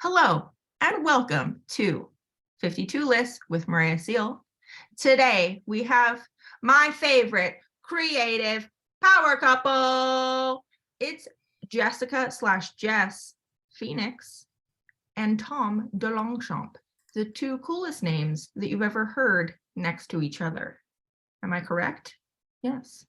Hello and welcome to 52 Lists with Moorea Seal. Today we have my favorite creative power couple. It's Jessica/Jess Phoenix and Tom DesLongchamp, the two coolest names that you've ever heard next to each other. Am I correct? Yes.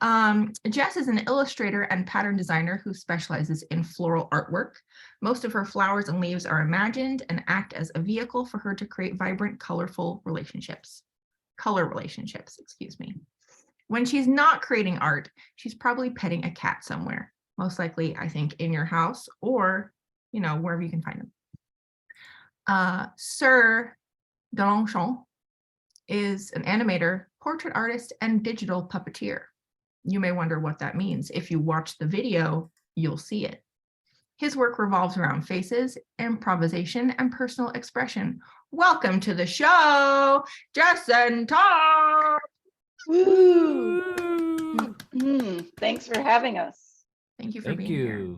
Jess is an illustrator and pattern designer who specializes in floral artwork. Most of her flowers and leaves are imagined and act as a vehicle for her to create vibrant, colorful relationships. Color relationships, excuse me. When she's not creating art, she's probably petting a cat somewhere. Most likely, I think, in your house or, wherever you can find them. Sir DesLongchamps is an animator, portrait artist, and digital puppeteer. You may wonder what that means. If you watch the video, you'll see it. His work revolves around faces, improvisation, and personal expression. Welcome to the show, Jess and Tom. Woo! Thanks for having us. Thank you for being here.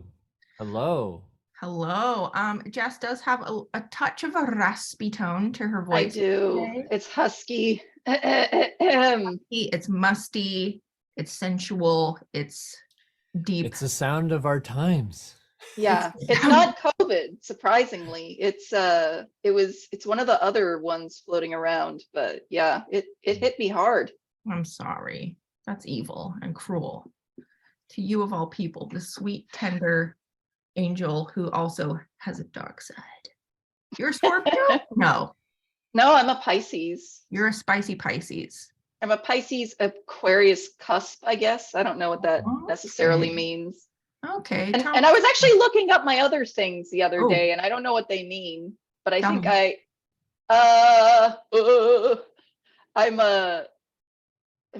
Hello. Hello. Jess does have a touch of a raspy tone to her voice. I do. Today. It's husky. It's musty. It's sensual. It's deep. It's the sound of our times. Yeah, it's not COVID. Surprisingly, it's one of the other ones floating around. But yeah, it hit me hard. I'm sorry. That's evil and cruel. To you of all people, the sweet, tender angel who also has a dark side. You're a Scorpio? No, I'm a Pisces. You're a spicy Pisces. I'm a Pisces Aquarius cusp, I guess. I don't know what that necessarily means. Okay. And I was actually looking up my other things the other day, and I don't know what they mean, but I think am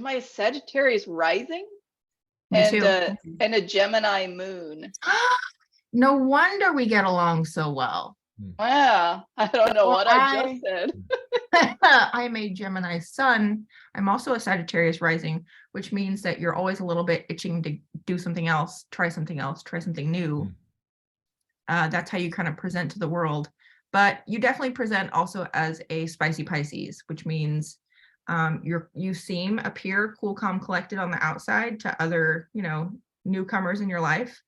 I a Sagittarius rising? And a Gemini moon. No wonder we get along so well. Yeah, I don't know what I just said. I'm a Gemini sun. I'm also a Sagittarius rising, which means that you're always a little bit itching to do something else, try something new. That's how you kind of present to the world. But you definitely present also as a spicy Pisces, which means you appear cool, calm, collected on the outside to other, newcomers in your life.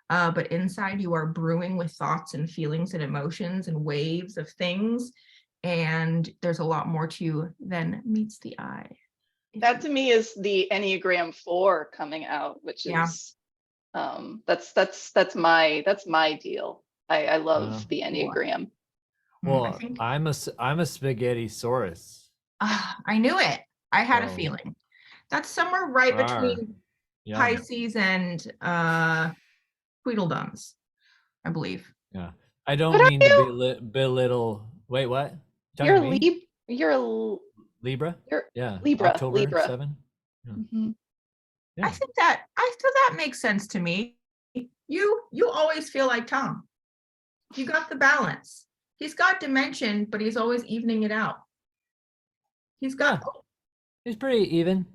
But inside you are brewing with thoughts and feelings and emotions and waves of things. And there's a lot more to you than meets the eye. That to me is the Enneagram 4 coming out, which is that's my deal. I love the Enneagram. Well, I'm a spaghetti saurus. I knew it. I had a feeling. That's somewhere right between Pisces and Tweedledums, I believe. Yeah. I don't mean to belittle. Wait, what? You're a Libra? You're Libra. October 7. Yeah. Mm-hmm. Yeah. I feel that makes sense to me. You always feel like Tom. You got the balance. He's got dimension, but he's always evening it out. He's pretty even,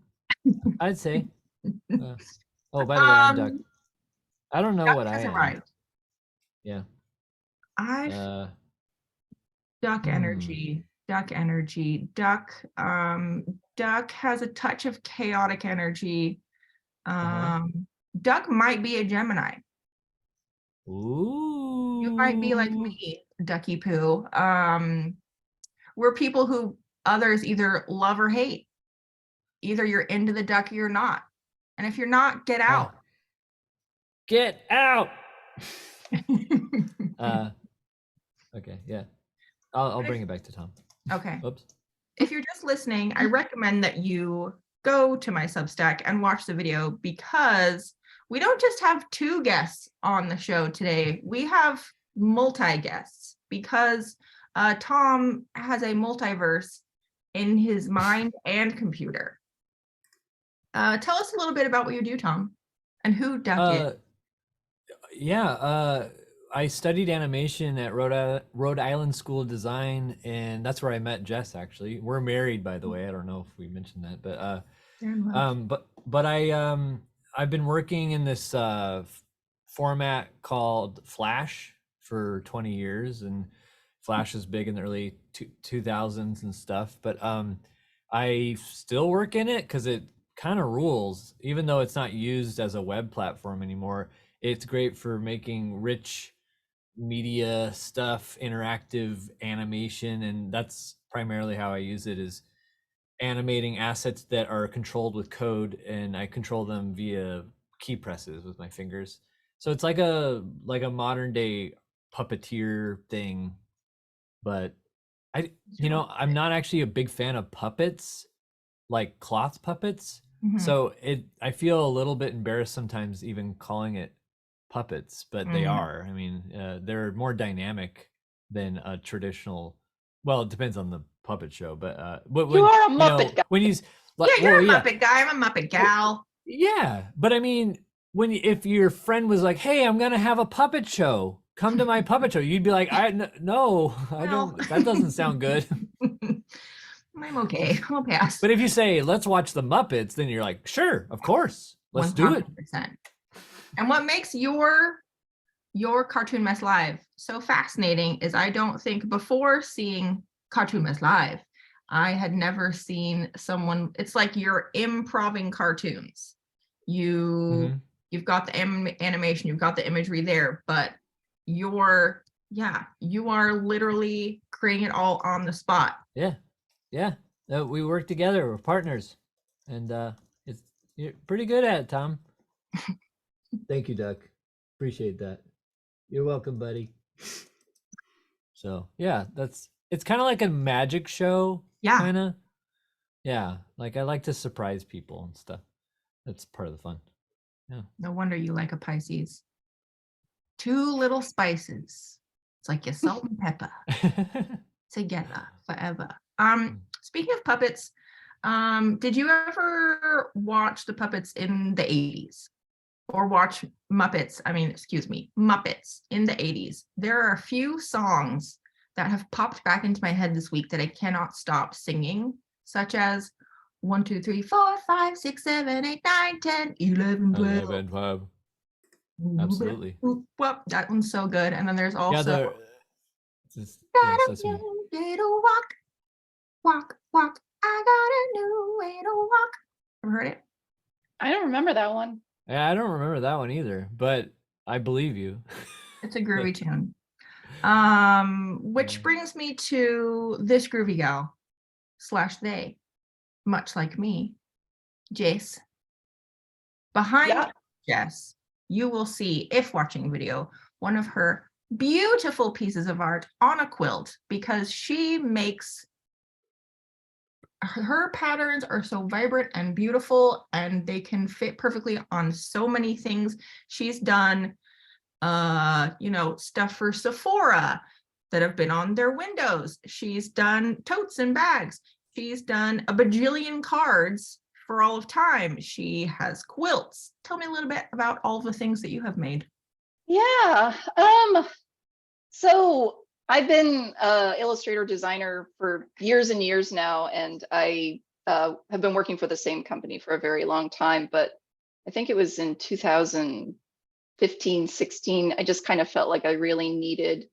I'd say. By the way, I'm Duck. I don't know what I am. Arrived. Yeah. Duck energy. Duck has a touch of chaotic energy. Duck might be a Gemini. Ooh. You might be like me, Ducky Poo. We're people who others either love or hate. Either you're into the duck or you're not. And if you're not, get out. Get out. Okay, yeah. I'll bring it back to Tom. Okay. Oops. If you're just listening, I recommend that you go to my Substack and watch the video, because we don't just have two guests on the show today. We have multi-guests because Tom has a multiverse in his mind and computer. Tell us a little bit about what you do, Tom, and who Duck is. I studied animation at Rhode Island School of Design, and that's where I met Jess. Actually, we're married, by the way. I don't know if we mentioned that, but I've been working in this format called Flash for 20 years, and Flash was big in the early 2000s and stuff. But I still work in it because it kind of rules, even though it's not used as a web platform anymore. It's great for making rich media stuff, interactive animation, and that's primarily how I use it, is animating assets that are controlled with code, and I control them via key presses with my fingers. So it's like a modern day puppeteer thing. But I'm not actually a big fan of puppets, like cloth puppets. So I feel a little bit embarrassed sometimes even calling it puppets, but they are. I mean, they're more dynamic than a traditional. Well, it depends on the puppet show, but when, you are a Muppet guy. when he's like, you're a Muppet guy. I'm a Muppet gal. Yeah, but I mean, if your friend was like, "Hey, I'm gonna have a puppet show. Come to my puppet show," you'd be like, "No, I don't. That doesn't sound good." I'm okay. I'll pass. But if you say, "Let's watch the Muppets," then you're like, "Sure, of course, let's 100%. Do it." And what makes your Cartoon Mess Live so fascinating is I don't think before seeing Cartoon Mess Live, I had never seen someone. It's like you're improving cartoons. You've got the animation, you've got the imagery there, but you are literally creating it all on the spot. Yeah. We work together. We're partners, and you're pretty good at it, Tom. Thank you, Duck. Appreciate that. You're welcome, buddy. So yeah, it's kind of like a magic show. Yeah. Kind of. Yeah. Like I like to surprise people and stuff. That's part of the fun. Yeah. No wonder you like a Pisces. 2 little spices. It's like your salt and pepper together forever. Speaking of puppets, did you ever watch the puppets in the 80s? Or watch Muppets in the 80s? There are a few songs that have popped back into my head this week that I cannot stop singing, such as 1, 2, 3, 4, 5, 6, 7, 8, 9, 10, 11, 12. Absolutely. Well, that one's so good. And then there's also Sesame. Way to walk. I got a new way to walk. Ever heard it? I don't remember that one. Yeah, I don't remember that one either, but I believe you. It's a groovy tune. Which brings me to this groovy gal / they, much like me, Jess. Behind Jess, you will see, if watching video, one of her beautiful pieces of art on a quilt, because she makes her patterns are so vibrant and beautiful, and they can fit perfectly on so many things. She's done stuff for Sephora that have been on their windows. She's done totes and bags. She's done a bajillion cards for all of time. She has quilts. Tell me a little bit about all the things that you have made. Yeah. So I've been illustrator designer for years and years now, and I have been working for the same company for a very long time. But I think it was in 2015, 16, I just kind of felt like I really needed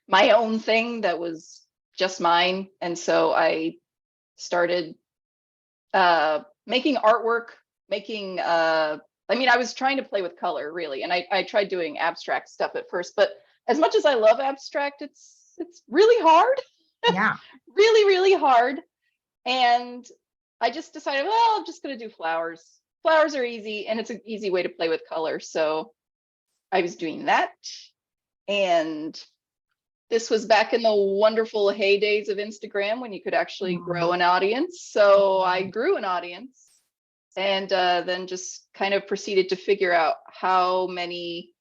my own thing that was just mine. And so I started making artwork, I was trying to play with color, really. And I tried doing abstract stuff at first, but as much as I love abstract, it's really hard. Yeah. Really, really hard. And I just decided, well, I'm just going to do flowers. Flowers are easy, and it's an easy way to play with color. So I was doing that. And this was back in the wonderful heydays of Instagram when you could actually grow an audience. So I grew an audience, and then just kind of proceeded to figure out how many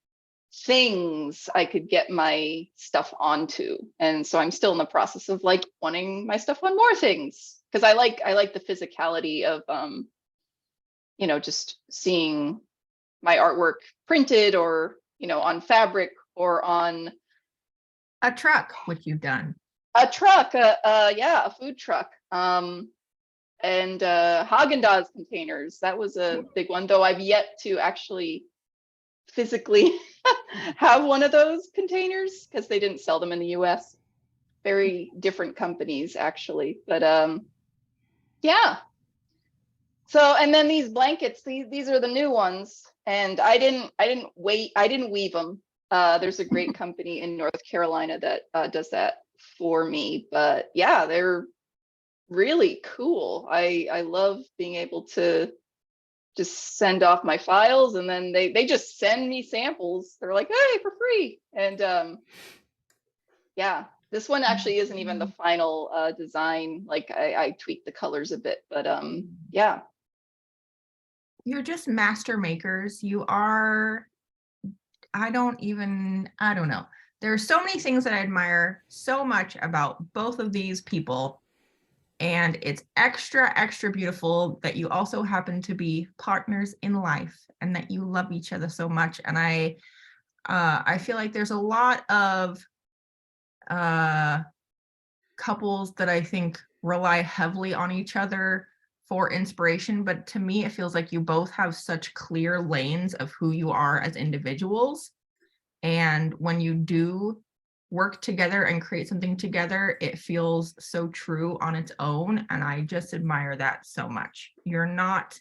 things I could get my stuff onto. And so I'm still in the process of like wanting my stuff on more things, because I like the physicality of just seeing my artwork printed, or on fabric, or on a truck, which you've done. A truck, a food truck. And Haagen-Dazs containers. That was a big one, though I've yet to actually physically have one of those containers because they didn't sell them in the US. Very different companies actually, but yeah. So, and then these blankets, these are the new ones, and I didn't weave them. There's a great company in North Carolina that does that for me, but yeah, they're really cool. I love being able to just send off my files, and then they just send me samples. They're like, hey, for free. And yeah, this one actually isn't even the final design. Like I tweaked the colors a bit, but yeah. You're just master makers. You are, I don't know. There are so many things that I admire so much about both of these people. And it's extra beautiful that you also happen to be partners in life and that you love each other so much. And I feel like there's a lot of couples that I think rely heavily on each other for inspiration, but to me, it feels like you both have such clear lanes of who you are as individuals. And when you do work together and create something together, it feels so true on its own. And I just admire that so much. You're not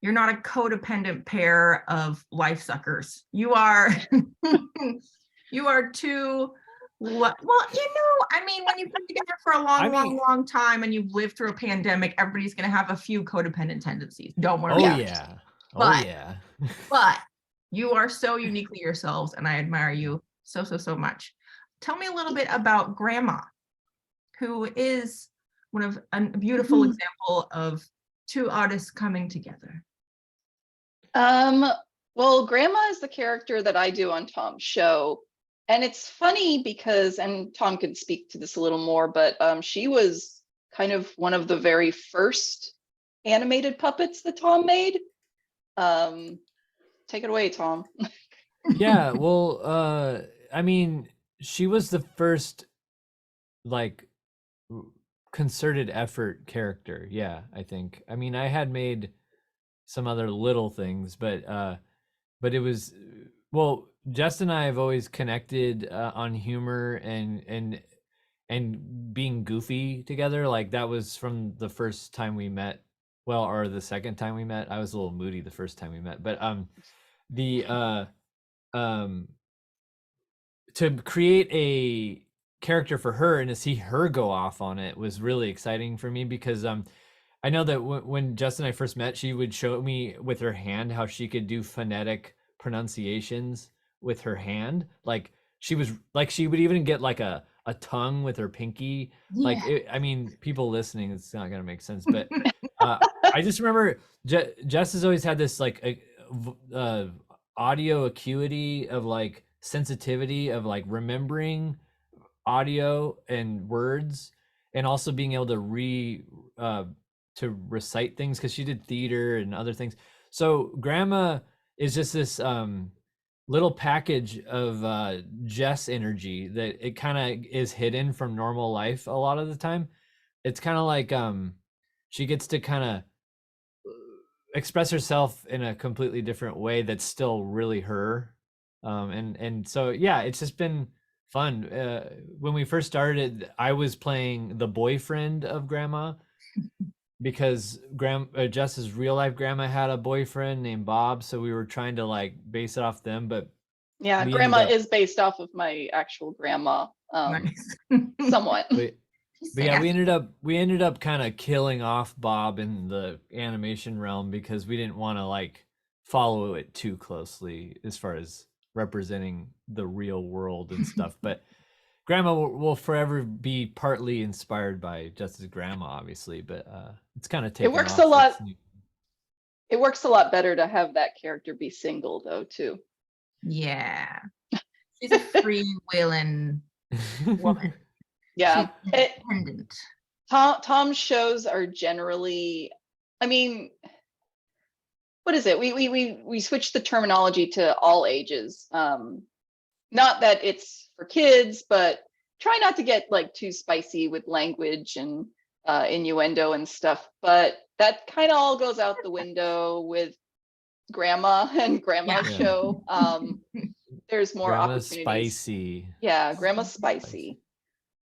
a codependent pair of life suckers. You are, you are two, well, I mean, when you've been together for a long time and you've lived through a pandemic, everybody's going to have a few codependent tendencies. Don't worry. Oh yeah. But, yeah. but you are so uniquely yourselves, and I admire you so much. Tell me a little bit about Grandma, who is a beautiful example of two artists coming together. Well, Grandma is the character that I do on Tom's show. And it's funny because, and Tom could speak to this a little more, but she was kind of one of the very first animated puppets that Tom made. Take it away, Tom. Yeah, well, I mean, she was the first like concerted effort character. Yeah, I think. I mean, I had made some other little things, but it was, well, Jess and I have always connected on humor and being goofy together. Like that was from the first time we met. Well, or the second time we met. I was a little moody the first time we met, but the to create a character for her and to see her go off on it was really exciting for me because I know that when Justin and I first met, she would show me with her hand how she could do phonetic pronunciations with her hand. Like she would even get like a tongue with her pinky. Yeah. Like I mean, people listening, it's not gonna make sense, but I just remember Jess has always had this like audio acuity of like sensitivity of like remembering audio and words, and also being able to recite things because she did theater and other things. So Grandma is just this little package of Jess energy that it kind of is hidden from normal life a lot of the time. It's kind of like she gets to kind of express herself in a completely different way that's still really her. And so yeah, it's just been fun. When we first started, I was playing the boyfriend of Grandma because Jess's real life grandma had a boyfriend named Bob, so we were trying to like base it off them. But Yeah, Grandma is based off of my actual grandma, Nice. somewhat. But yeah, we ended up kind of killing off Bob in the animation realm because we didn't want to like follow it too closely as far as representing the real world and stuff. But Grandma will forever be partly inspired by Jess's grandma, obviously, but it's kind of taken It works off. a lot. It works a lot better to have that character be single though, too. Yeah. She's a freewheeling woman. Yeah. She's independent. Tom's shows are generally, I mean, what is it? We switched the terminology to all ages. Not that it's for kids, but try not to get like too spicy with language and innuendo and stuff. But that kind of all goes out the window with Grandma and Grandma's show. there's more Grandma's opportunities. spicy. Yeah, grandma's spicy.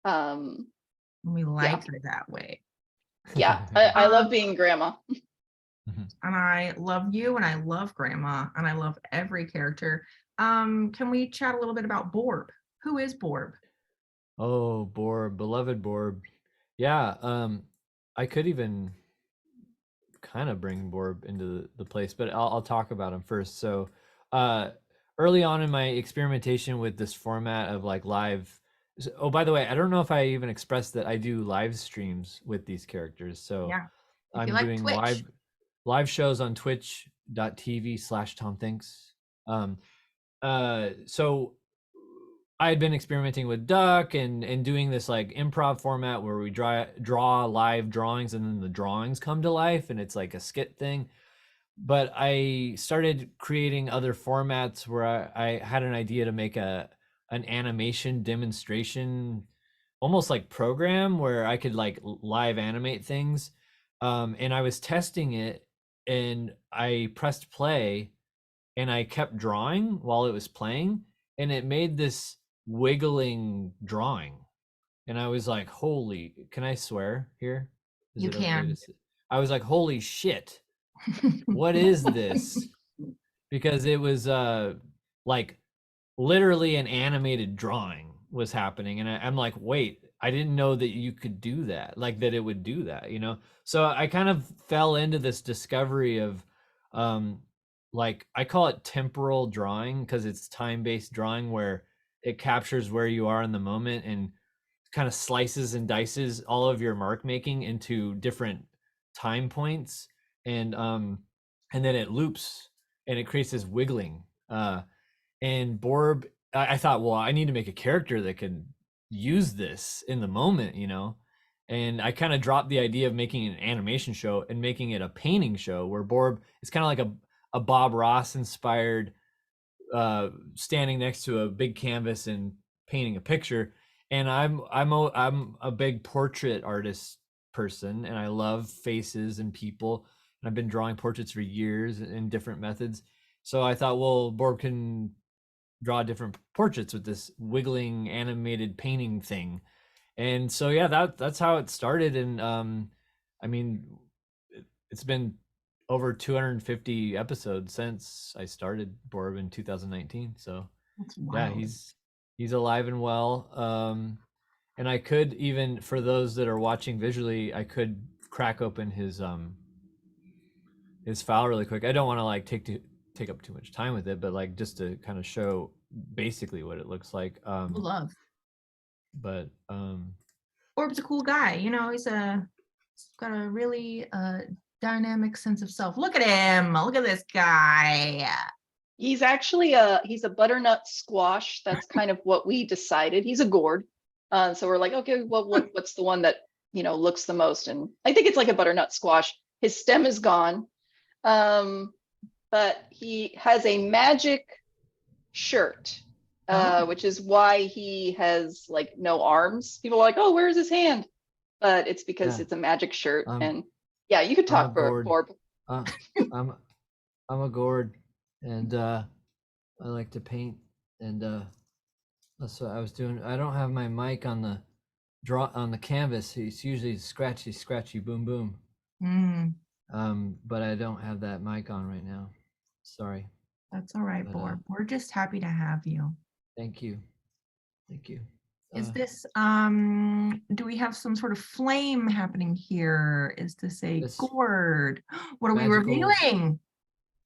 We like her that way. Yeah, I love being grandma. And I love you, and I love grandma, and I love every character. Can we chat a little bit about Borb? Who is Borb? Oh, Borb, beloved Borb. Yeah, I could even kind of bring Borb into the place, but I'll talk about him first. So, early on in my experimentation with this format of like live. Oh, by the way, I don't know if I even expressed that I do live streams with these characters. So Yeah. If you I'm like doing Twitch. live shows on twitch.tv/TomThinks. So I had been experimenting with Duck and doing this like improv format where we draw live drawings and then the drawings come to life and it's like a skit thing. But I started creating other formats where I had an idea to make an animation demonstration, almost like program where I could like live animate things. And I was testing it and I pressed play and I kept drawing while it was playing and it made this wiggling drawing. And I was like, holy, can I swear here? Is You it okay can. to say? I was like, holy shit, what is this? Because it was like literally an animated drawing was happening. And I'm like, wait, I didn't know that you could do that, like that it would do that, you know? So I kind of fell into this discovery of like I call it temporal drawing because it's time-based drawing where it captures where you are in the moment and kind of slices and dices all of your mark making into different time points and then it loops and it creates this wiggling and Borb I thought, well, I need to make a character that can use this in the moment, you know. And I kind of dropped the idea of making an animation show and making it a painting show where Borb is kind of like a Bob Ross inspired standing next to a big canvas and painting a picture. And I'm a big portrait artist person, and I love faces and people. And I've been drawing portraits for years in different methods. So I thought, well, Borb can draw different portraits with this wiggling animated painting thing. And so yeah, that's how it started. And I mean, it's been over 250 episodes since I started Borb in 2019. So That's yeah, wild. he's alive and well. And I could even, for those that are watching visually, I could crack open his file really quick. I don't want to like take up too much time with it, but like just to kind of show basically what it looks like. Love. But Orb's a cool guy. You know, he's got a really dynamic sense of self. Look at him. Look at this guy. He's actually he's a butternut squash. That's kind of what we decided. He's a gourd. So we're like, okay, well, what's the one that, you know, looks the most? And I think it's like a butternut squash. His stem is gone. But he has a magic shirt, which is why he has like no arms. People are like, oh, where's his hand? But it's because it's a magic shirt. And yeah, you could talk for Borb. I'm a gourd, and I like to paint, and that's what I was doing. I don't have my mic on the canvas. It's usually scratchy, boom, boom. But I don't have that mic on right now. Sorry. That's all right, Borb. We're just happy to have you. Thank you. Is this do we have some sort of flame happening here? Is this a gourd? What are we revealing?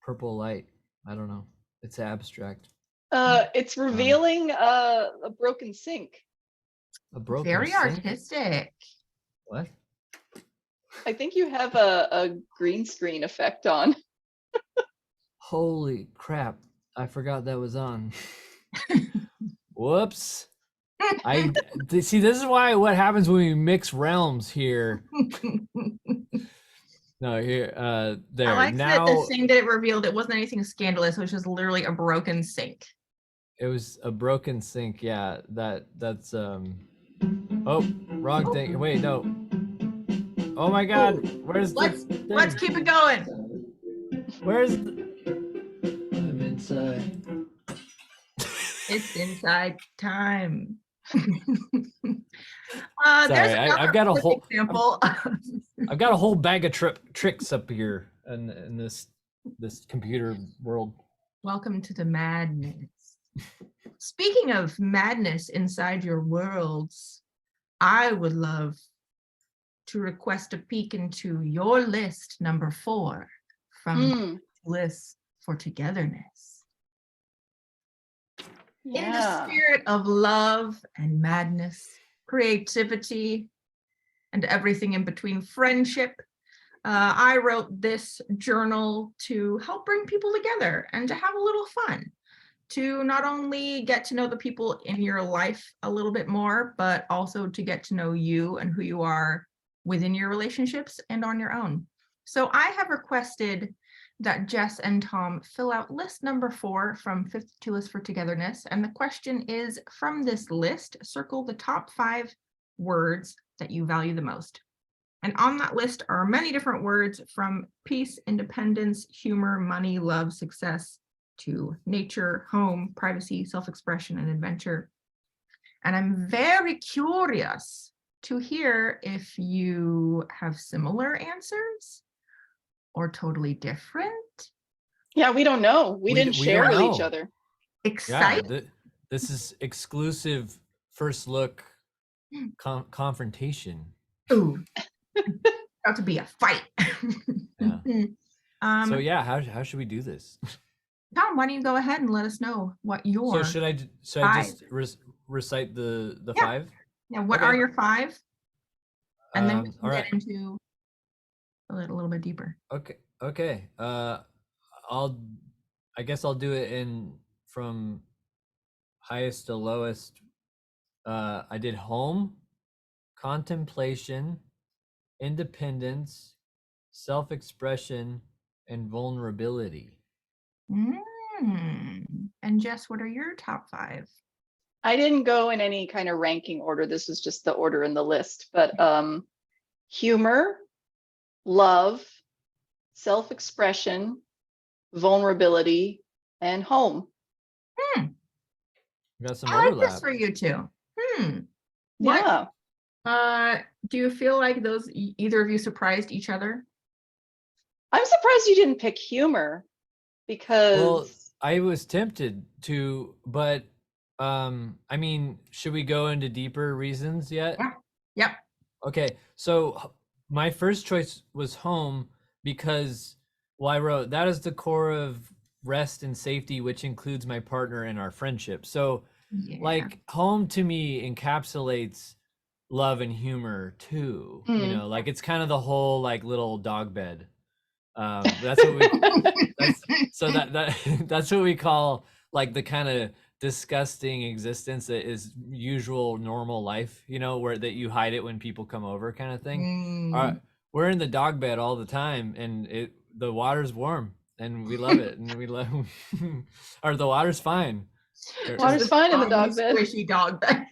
Purple light. I don't know. It's abstract. It's revealing a broken sink. A broken Very sink? artistic. What? I think you have a green screen effect on. Holy crap. I forgot that was on. Whoops. See, this is what happens when we mix realms here. No, here, there. I like now, that the thing that it revealed, it wasn't anything scandalous. It was just literally a broken sink. It was a broken sink. Yeah, that's oh, wrong thing. Wait, no. Oh my God, where's let's keep it going. Where's I'm inside. It's inside time. Sorry, There's I've another got a quick whole example. I've got a whole bag of tricks up here in this computer world. Welcome to the madness. Speaking of madness inside your worlds, I would love to request a peek into your list number 4 from List for Togetherness. In the Yeah. spirit of love and madness, creativity, and everything in between, friendship, I wrote this journal to help bring people together and to have a little fun, to not only get to know the people in your life a little bit more, but also to get to know you and who you are within your relationships and on your own. So I have requested that Jess and Tom fill out list number 4 from 52 Lists for Togetherness. And the question is, from this list, circle the top 5 words that you value the most. And on that list are many different words, from peace, independence, humor, money, love, success, to nature, home, privacy, self-expression, and adventure. And I'm very curious to hear if you have similar answers or totally different. Yeah, we don't know. We didn't We share don't with each know. other. Excited? Yeah, this is exclusive first look confrontation. Ooh, about to be a fight. Yeah. So yeah, how should we do this? Tom, why don't you go ahead and let us know what your So should I just recite the Yeah. 5? Yeah, what Okay. are your 5? And then we can all right. get into a little bit deeper. Okay. I guess I'll do it in from highest to lowest. I did home, contemplation, independence, self-expression, and vulnerability. And Jess, what are your top 5? I didn't go in any kind of ranking order. This is just the order in the list, but humor, love, self-expression, vulnerability, and home. We got some I like overlap. this for you too. What? Yeah. Do you feel like those either of you surprised each other? I'm surprised you didn't pick humor, because Well, I was tempted to, but I mean, should we go into deeper reasons yet? Yeah. Yep. Okay, so my first choice was home because, well, I wrote that is the core of rest and safety, which includes my partner and our friendship. So, Yeah. like, home to me encapsulates love and humor too. You know, like it's kind of the whole like little dog bed. That's what we. That's what we call like the kind of disgusting existence that is usual normal life, you know, where that you hide it when people come over kind of thing. We're in the dog bed all the time, and the water's warm and we love it, and we love or the water's fine. Water's fine in the dog bed. Squishy dog bed.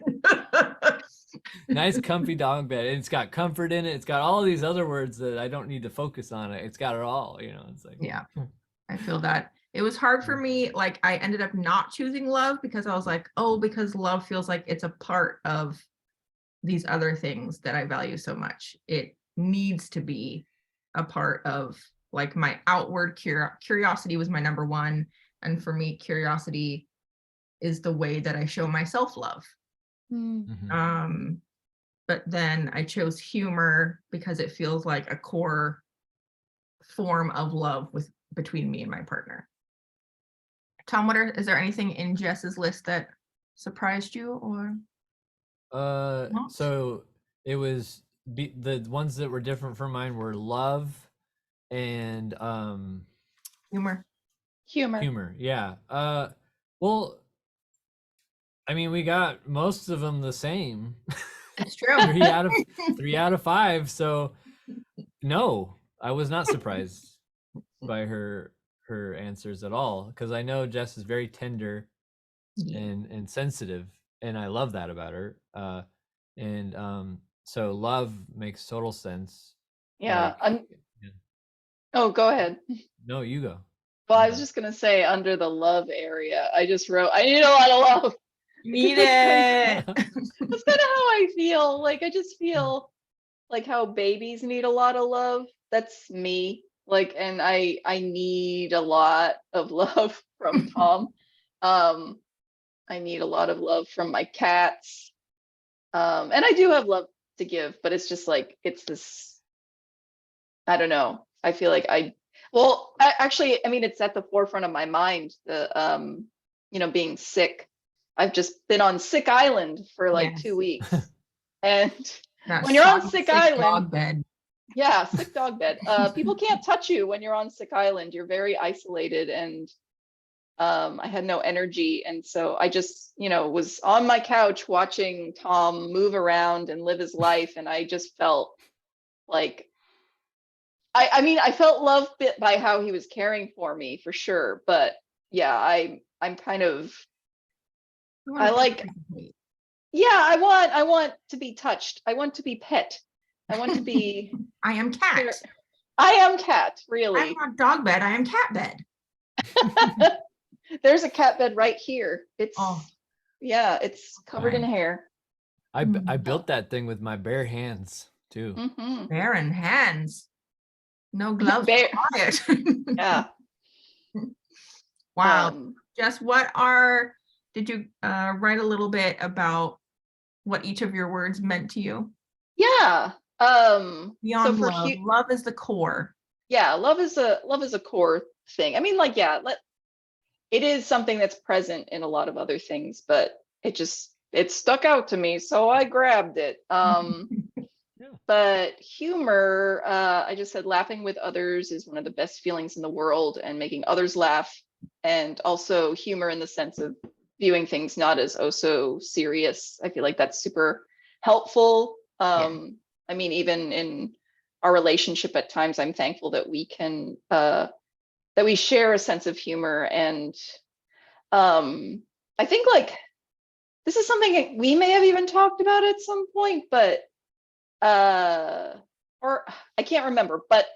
Nice comfy dog bed, and it's got comfort in it. It's got all these other words that I don't need to focus on it. It's got it all, you know. It's like, yeah, I feel that. It was hard for me. Like, I ended up not choosing love because I was like, oh, because love feels like it's a part of these other things that I value so much. It needs to be a part of like my outward curiosity was my number 1. And for me, curiosity is the way that I show my self-love. But then I chose humor because it feels like a core form of love between me and my partner. Tom, is there anything in Jess's list that surprised you or? Not? So it was the ones that were different from mine were love and Humor. Humor, yeah. Well, I mean, we got most of them the same. It's true. 3 out of 5. So no, I was not surprised by her answers at all, because I know Jess is very tender and sensitive, and I love that about her. So love makes total sense. Yeah. Like, Oh, go ahead. no, you go. Well, I was just gonna say under the love area, I just wrote, I need a lot of love. Need That's it. That's kind of how I feel. Like I just feel like how babies need a lot of love. That's me. Like, and I need a lot of love from Tom. I need a lot of love from my cats. And I do have love to give, but it's just like it's this, I don't know. I feel like actually, I mean, it's at the forefront of my mind, the being sick. I've just been on sick island for like Yes. 2 weeks. And That when you're on soft, sick island, dog bed. yeah, sick dog bed. People can't touch you when you're on sick island. You're very isolated, and I had no energy. And so I just, was on my couch watching Tom move around and live his life. And I just felt like, I mean, I felt love bit by how he was caring for me for sure. But yeah, I'm kind of, You wanna I like, participate. yeah, I want to be touched. I want to be pet. I want to be, I am cat. I am cat, I'm really. not dog bed. I am cat bed. There's a cat bed right here. It's, Oh. yeah, it's covered in hair. I built that thing with my bare hands too. Mm-hmm. Barren hands. No gloves Bare- required. Yeah. Wow. Jess, did you write a little bit about what each of your words meant to you? Yeah. Beyond for love, love is the core. yeah, love is a core thing. I mean, like, yeah, it is something that's present in a lot of other things, but it stuck out to me, so I grabbed it. But humor, I just said laughing with others is one of the best feelings in the world, and making others laugh, and also humor in the sense of viewing things not as oh so serious. I feel like that's super helpful. I mean, even in our relationship at times, I'm thankful that we can that we share a sense of humor. And I think like this is something we may have even talked about at some point, but or I can't remember, but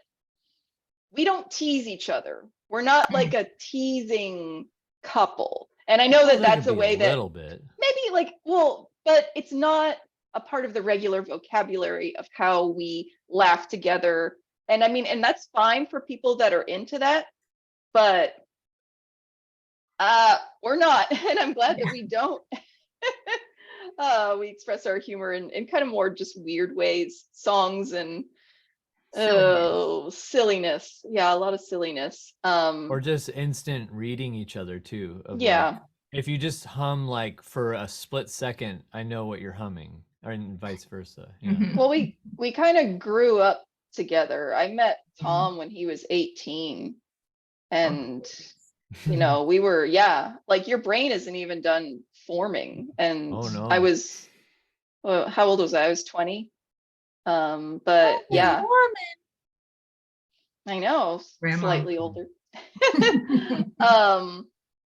we don't tease each other. We're not like a teasing couple. And I know that that's a way that little bit maybe like, well, but it's not a part of the regular vocabulary of how we laugh together. And I mean, and that's fine for people that are into that, but we're not. And I'm glad that we don't. We express our humor in kind of more just weird ways, songs and silliness. Yeah, a lot of silliness. or just instant reading each other too. Yeah. Like, if you just hum like for a split second, I know what you're humming, or vice versa. Yeah. Well, we kind of grew up together. I met Tom when he was 18, and we were, like your brain isn't even done forming. And Oh, no. I was, how old was I? I was 20. But yeah, I know, Grandma. slightly older.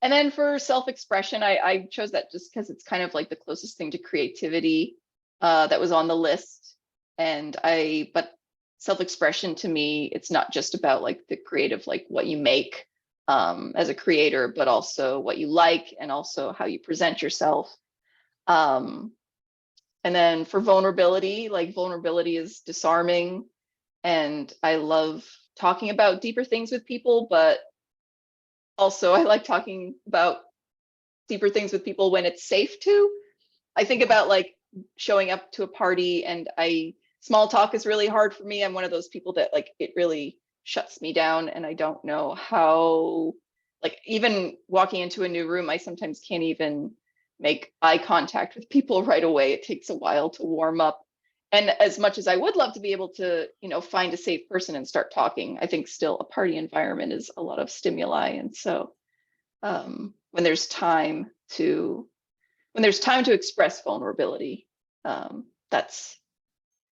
And then for self-expression, I chose that just because it's kind of like the closest thing to creativity that was on the list. But self-expression to me, it's not just about like the creative, like what you make as a creator, but also what you like, and also how you present yourself. And then for vulnerability, like vulnerability is disarming, and I love talking about deeper things with people, but also I like talking about deeper things with people when it's safe to. I think about like showing up to a party, and small talk is really hard for me. I'm one of those people that like it really shuts me down, and I don't know how, like even walking into a new room, I sometimes can't even make eye contact with people right away. It takes a while to warm up. And as much as I would love to be able to, find a safe person and start talking, I think still a party environment is a lot of stimuli. And so when there's time to express vulnerability, that's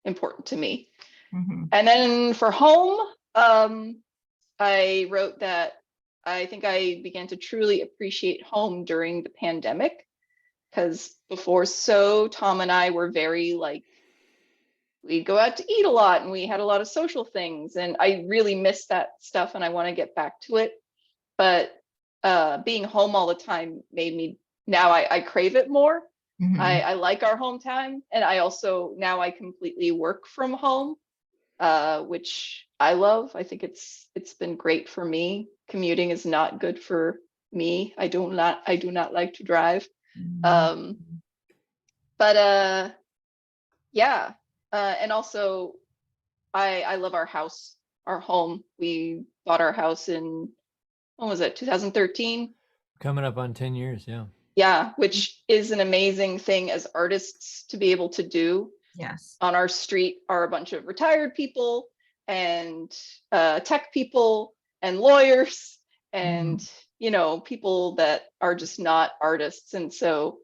important to me. And then for home, I wrote that I think I began to truly appreciate home during the pandemic, because before Tom and I were very like, we'd go out to eat a lot and we had a lot of social things, and I really miss that stuff and I want to get back to it. but being home all the time made me, now I crave it more. Mhm. I like our home time, and I also, now I completely work from home, which I love. I think it's been great for me. Commuting is not good for me. I do not like to drive. Mhm. But yeah, and also I love our house, our home. We bought our house in, when was it, 2013? Coming up on 10 years, yeah. Yeah, which is an amazing thing as artists to be able to do. Yes. On our street are a bunch of retired people and tech people and lawyers and people that are just not artists. And so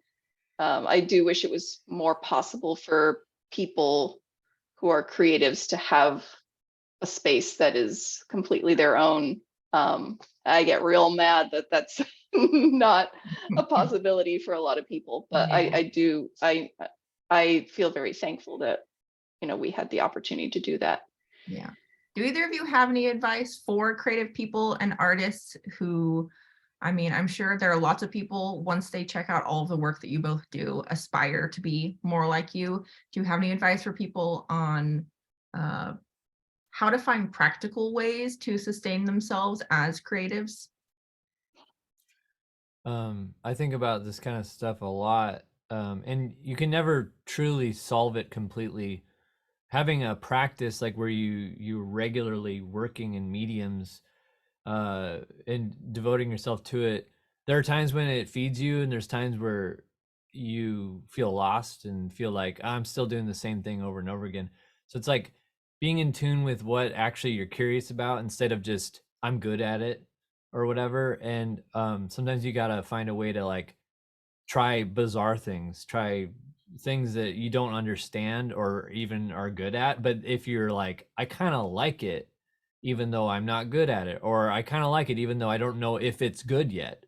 I do wish it was more possible for people who are creatives to have a space that is completely their own. I get real mad that that's not a possibility for a lot of people, but Yeah. I feel very thankful that we had the opportunity to do that. Yeah. Do either of you have any advice for creative people and artists who, I mean, I'm sure there are lots of people, once they check out all of the work that you both do, aspire to be more like you. Do you have any advice for people on how to find practical ways to sustain themselves as creatives? I think about this kind of stuff a lot, and you can never truly solve it completely. Having a practice like where you're regularly working in mediums and devoting yourself to it, there are times when it feeds you, and there's times where you feel lost and feel like I'm still doing the same thing over and over again. So it's like being in tune with what actually you're curious about instead of just I'm good at it or whatever. And sometimes you gotta find a way to like try bizarre things, try things that you don't understand or even are good at. But if you're like, I kind of like it, even though I'm not good at it, or I kind of like it, even though I don't know if it's good yet.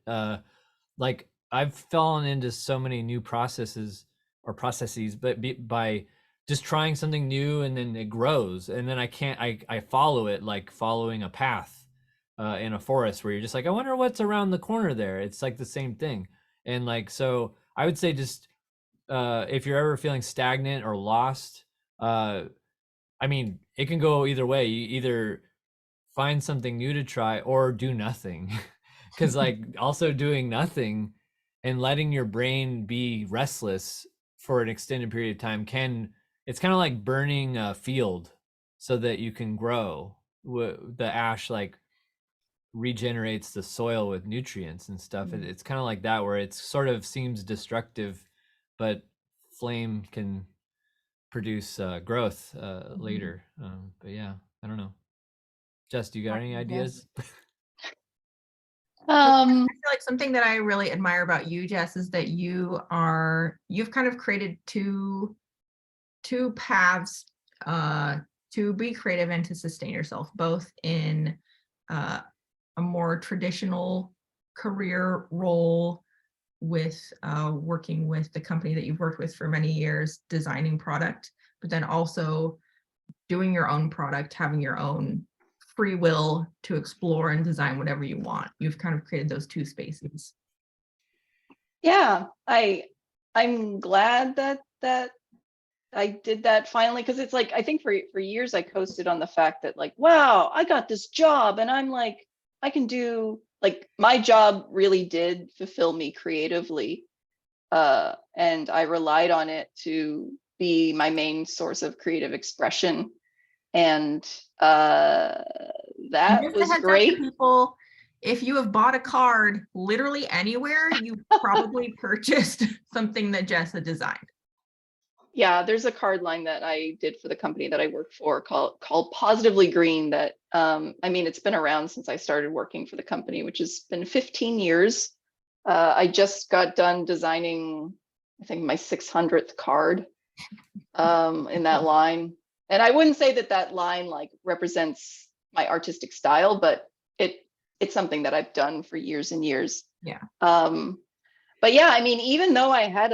Like I've fallen into so many new processes, but by just trying something new and then it grows. And then I follow it like following a path in a forest where you're just like, I wonder what's around the corner there. It's like the same thing. And like, so I would say just if you're ever feeling stagnant or lost, I mean, it can go either way. You either find something new to try or do nothing. Because like also doing nothing and letting your brain be restless for an extended period of time it's kind of like burning a field so that you can grow. The ash like regenerates the soil with nutrients and stuff. It's kind of like that, where it sort of seems destructive, but flame can produce growth later. But yeah, I don't know. Jess, do you got any ideas? I Um, feel like something that I really admire about you, Jess, is that you've kind of created two paths to be creative and to sustain yourself, both in a more traditional career role with working with the company that you've worked with for many years, designing product, but then also doing your own product, having your own free will to explore and design whatever you want. You've kind of created those two spaces. yeah, I'm glad that I did that finally, because it's like I think for years I coasted on the fact that like, wow, I got this job and I'm like, I can do, like, my job really did fulfill me creatively. And I relied on it to be my main source of creative expression. And And that just a was heads up to great. people, if you have bought a card literally anywhere, you probably purchased something that Jess had designed. Yeah, there's a card line that I did for the company that I work for called Positively Green that I mean, it's been around since I started working for the company, which has been 15 years. I just got done designing, I think, my 600th card in that line. And I wouldn't say that line like represents my artistic style, but it's something that I've done for years and years. Yeah. But yeah, I mean, even though I had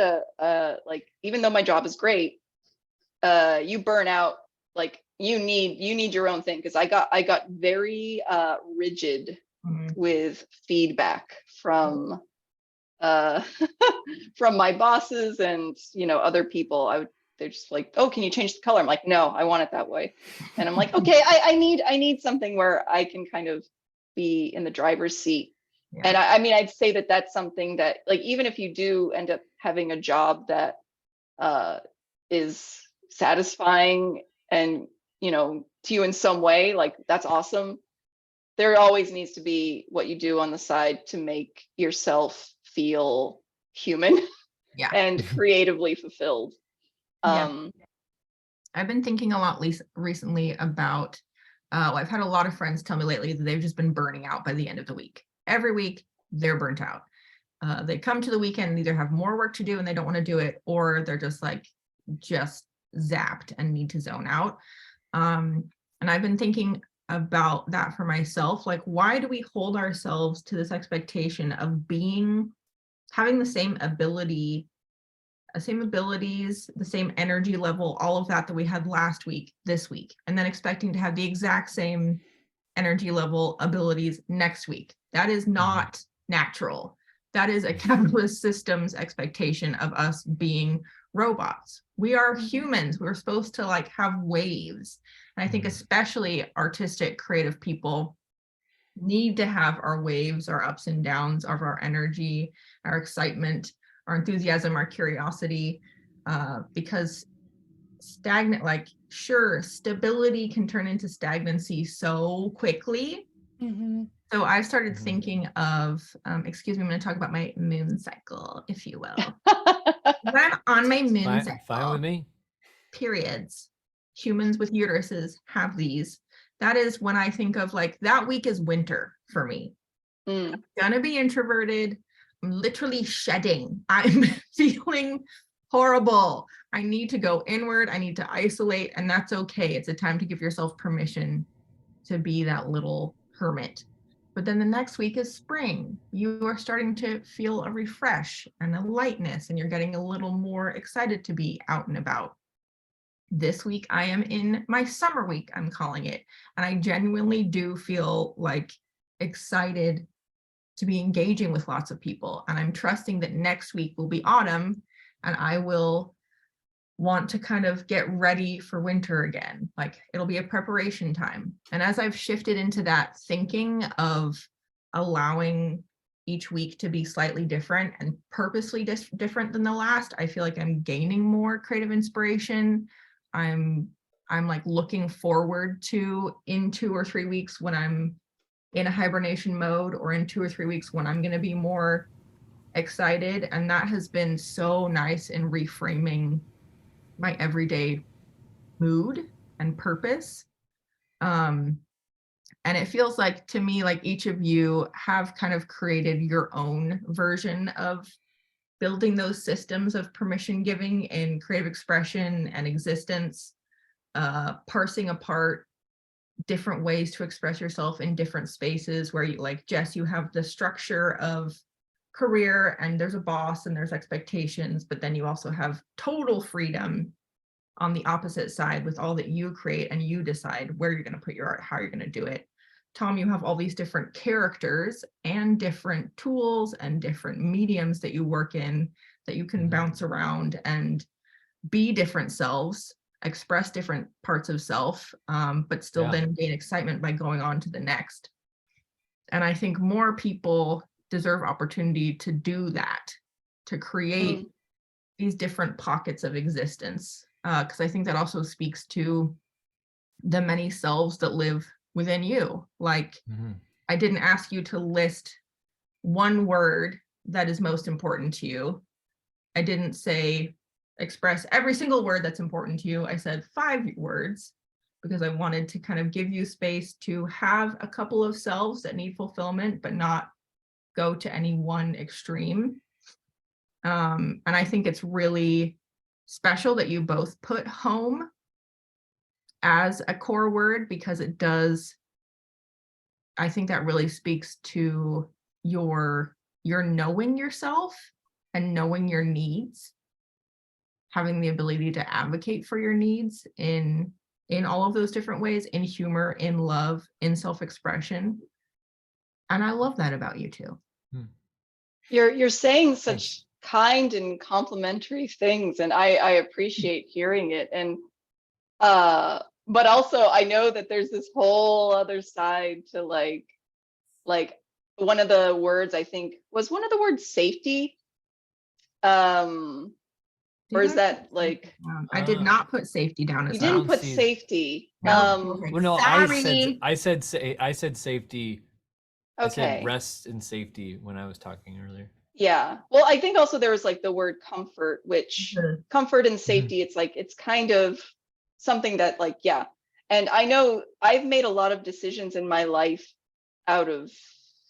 even though my job is great, you burn out. Like you need your own thing, because I got very rigid with feedback from from my bosses and, you know, other people. They're just like, oh, can you change the color? I'm like, no, I want it that way. And I'm like, okay, I need something where I can kind of be in the driver's seat. Yeah. And I mean, I'd say that that's something that, like, even if you do end up having a job that is satisfying and, you know, to you in some way, like, that's awesome. There always needs to be what you do on the side to make yourself feel human Yeah. and creatively fulfilled. Yeah. I've been thinking a lot recently about, I've had a lot of friends tell me lately that they've just been burning out by the end of the week. Every week they're burnt out. They come to the weekend and either have more work to do and they don't want to do it, or they're just like, just zapped and need to zone out. And I've been thinking about that for myself. Like, why do we hold ourselves to this expectation of having the same abilities, the same energy level, all of that we had last week, this week, and then expecting to have the exact same energy level, abilities next week? That is not natural. That is a capitalist system's expectation of us being robots. We are humans. We're supposed to like have waves. And I think especially artistic, creative people need to have our waves, our ups and downs of our energy, our excitement, our enthusiasm, our curiosity, because stagnant, like, sure, stability can turn into stagnancy so quickly. So I've started thinking of, excuse me, I'm going to talk about my moon cycle, if you will. When I'm on my moon cycle, fine with me. Periods, humans with uteruses have these. That is when I think of, like, that week is winter for me. I'm gonna be introverted. I'm literally shedding. I'm feeling horrible. I need to go inward. I need to isolate, and that's okay. It's a time to give yourself permission to be that little hermit. But then the next week is spring. You are starting to feel a refresh and a lightness, and you're getting a little more excited to be out and about. This week, I am in my summer week, I'm calling it. And I genuinely do feel like excited to be engaging with lots of people. And I'm trusting that next week will be autumn and I will want to kind of get ready for winter again. Like, it'll be a preparation time. And as I've shifted into that thinking of allowing each week to be slightly different and purposely different than the last, I feel like I'm gaining more creative inspiration. I'm like looking forward to, in 2 or 3 weeks when I'm in a hibernation mode, or in 2 or 3 weeks when I'm going to be more excited. And that has been so nice in reframing my everyday mood and purpose. And it feels like, to me, like each of you have kind of created your own version of building those systems of permission giving and creative expression and existence, parsing apart different ways to express yourself in different spaces, where you, like Jess, you have the structure of career and there's a boss and there's expectations, but then you also have total freedom on the opposite side with all that you create, and you decide where you're going to put your art, how you're going to do it. Tom, you have all these different characters and different tools and different mediums that you work in, that you can bounce around and be different selves, express different parts of self, but still then gain excitement by going on to the next. And I think more people deserve opportunity to do that, to create these different pockets of existence. Because I think that also speaks to the many selves that live within you. Like, I didn't ask you to list one word that is most important to you. I didn't say express every single word that's important to you. I said 5 words because I wanted to kind of give you space to have a couple of selves that need fulfillment, but not go to any one extreme. And I think it's really special that you both put home as a core word, because it does, I think that really speaks to your knowing yourself and knowing your needs, having the ability to advocate for your needs in all of those different ways, in humor, in love, in self-expression. And I love that about you too. You're saying such Thanks. kind and complimentary things, and I appreciate hearing it. And but also I know that there's this whole other side to like one of the words, I think, was one of the words safety. Or Did is I that put like, safety down? I did not put safety down you as I didn't don't put see. safety? No, okay. Well, no, Sorry. I said safety. I said Okay. rest and safety when I was talking earlier. Yeah. Well, I think also there was like the word comfort, which Mhm. comfort and safety, it's like, it's kind of something that like, yeah. And I know I've made a lot of decisions in my life out of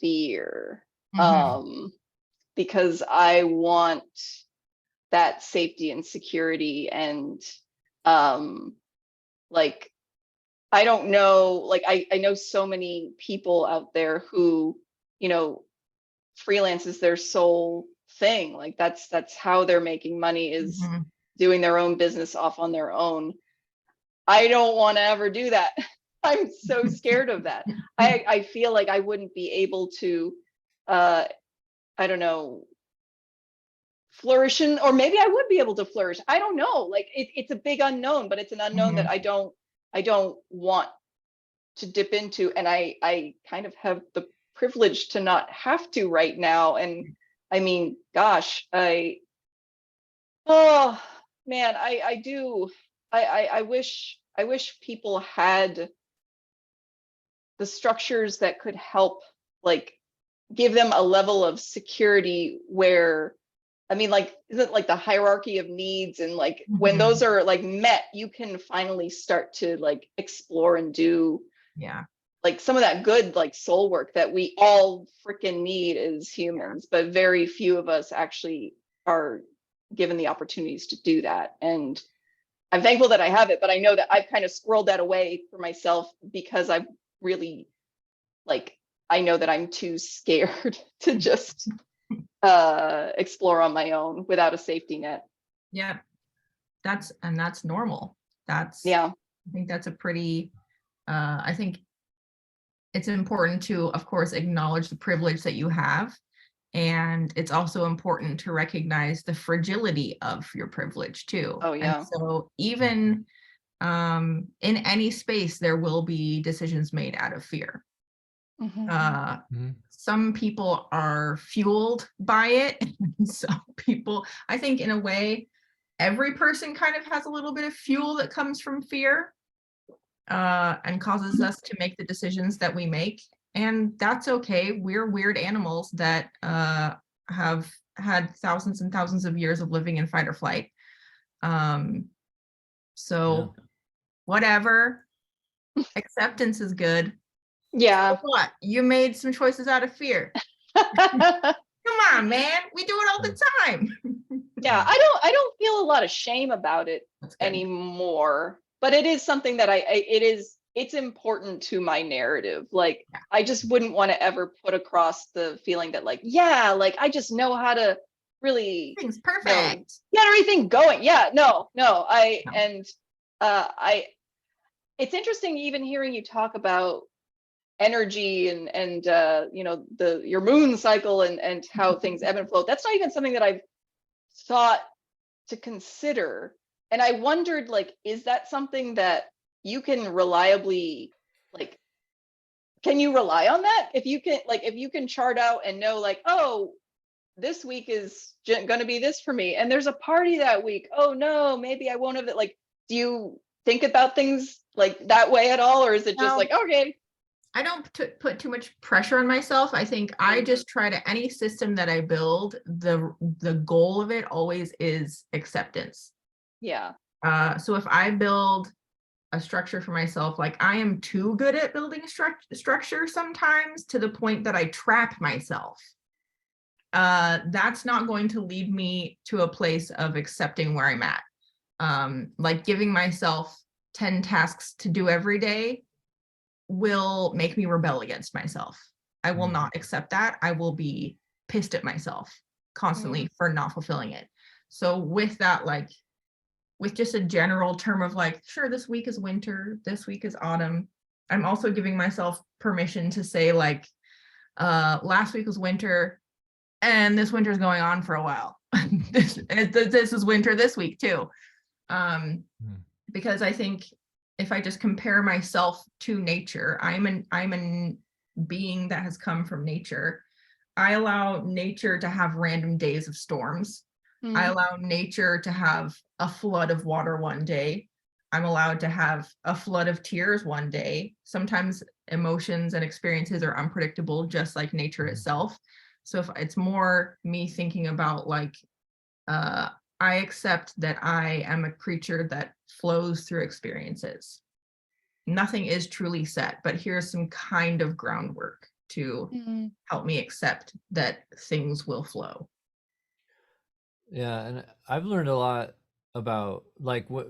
fear, Mhm. because I want that safety and security. And like, I don't know, like I know so many people out there who, you know, freelance is their sole thing. Like that's how they're making money, is Mhm. doing their own business off on their own. I don't want to ever do that. I'm so scared of that. I feel like I wouldn't be able to uh I don't know, flourish in, or maybe I would be able to flourish. I don't know. Like it's a big unknown, but it's an unknown that Mhm. I don't want to dip into. And I kind of have the privilege to not have to right now. And I mean, gosh, oh man, I do, I wish people had the structures that could help, like give them a level of security where, I mean, like, is it like the hierarchy of needs, and like when those Mhm. are like met, you can finally start to like explore and do Yeah. like some of that good like soul work that we all freaking need as humans, but very few of us actually are given the opportunities to do that. And I'm thankful that I have it, but I know that I've kind of squirreled that away for myself because I've really like, I know that I'm too scared to just explore on my own without a safety net. Yeah. That's normal. That's, Yeah. I think that's a pretty, I think it's important to, of course, acknowledge the privilege that you have. And it's also important to recognize the fragility of your privilege too. Oh And yeah. so even in any space, there will be decisions made out of fear. Mhm. Uh, Mhm. some people are fueled by it. And some people, I think in a way, every person kind of has a little bit of fuel that comes from fear and causes us to make the decisions that we make. And that's okay. We're weird animals that have had thousands and thousands of years of living in fight or flight. Um, Yeah. so whatever, acceptance is good. So Yeah. what? You made some choices out of fear. Come on, man. We do it all Yeah. the time. Yeah, Yeah. I don't feel a lot of shame about it That's good. anymore, but it is something that it's important to my narrative. Like Yeah. I just wouldn't want to ever put across the feeling that like, yeah, like I just know how to really, Everything's you know, perfect. get everything going. Yeah, no, No. I it's interesting even hearing you talk about energy and you know, the your moon cycle and how things ebb and flow. That's not even something that I've thought to consider. And I wondered, like, is that something that you can reliably, like, can you rely on that? If you can, like, if you can chart out and know, like, oh, this week is going to be this for me, and there's a party that week. Oh no, maybe I won't have it. Like, do you think about things like that way at all, or is it just No, like, okay? I don't put too much pressure on myself. I think I Mm, just try to, any system that I build, the goal of it always is acceptance. yeah. So if I build a structure for myself, like I am too good at building a structure sometimes to the point that I trap myself. That's not going to lead me to a place of accepting where I'm at. Like giving myself 10 tasks to do every day will make me rebel against myself. I will Mm. not accept that. I will be pissed at myself constantly Mm, for not fulfilling it. So with that, like with just a general term of like, sure, this week is winter, this week is autumn, I'm also giving myself permission to say like, Last week was winter, and this winter is going on for a while. this is winter this week too. Because I think if I just compare myself to nature, I'm a being that has come from nature. I allow nature to have random days of storms. I allow nature to have a flood of water one day. I'm allowed to have a flood of tears one day. Sometimes emotions and experiences are unpredictable, just like nature itself. So if it's more me thinking about like, I accept that I am a creature that flows through experiences. Nothing is truly set, but here's some kind of groundwork to help me accept that things will flow. Yeah, and I've learned a lot about like what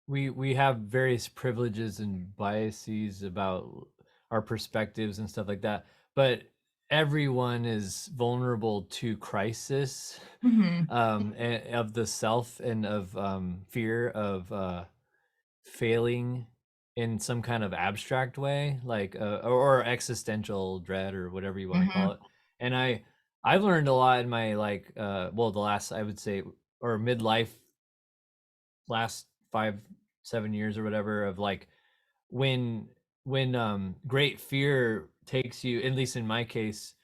we have various privileges and biases about our perspectives and stuff like that, but everyone is vulnerable to crisis of the self and of fear of failing in some kind of abstract way, like or existential dread or whatever you want to call it. And I've learned a lot in my like well, the last, I would say, or midlife, last 5-7 years or whatever, of like when great fear takes you, at least in my case,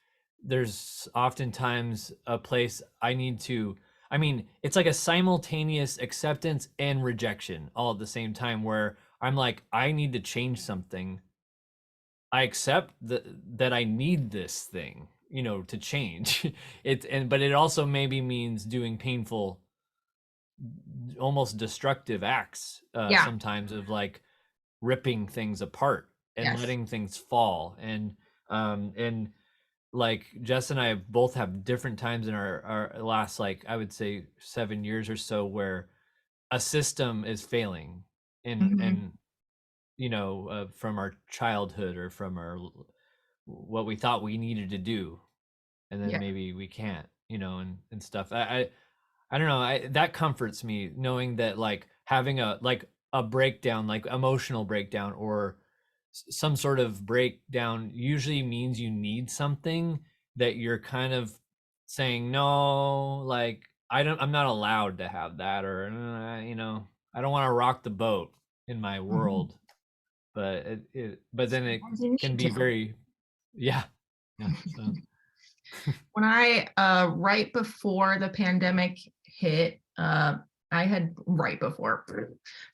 there's oftentimes a place I need to, I mean, it's like a simultaneous acceptance and rejection all at the same time, where I'm like, I need to change something. I accept that I need this thing, to change. But it also maybe means doing painful, almost destructive acts Yeah. sometimes, of like ripping things apart and Yes. letting things fall. And like Jess and I both have different times in our last, like, I would say 7 years or so, where a system is failing, and from our childhood or from our what we thought we needed to do, and then Yeah. maybe we can't, and stuff. I don't know. That comforts me, knowing that like having a breakdown, like emotional breakdown, or some sort of breakdown, usually means you need something that you're kind of saying no, like I'm not allowed to have that, or I don't want to rock the boat in my world. But but then it Sometimes you can need be to. very, yeah, yeah. So When I right before the pandemic hit, I had right before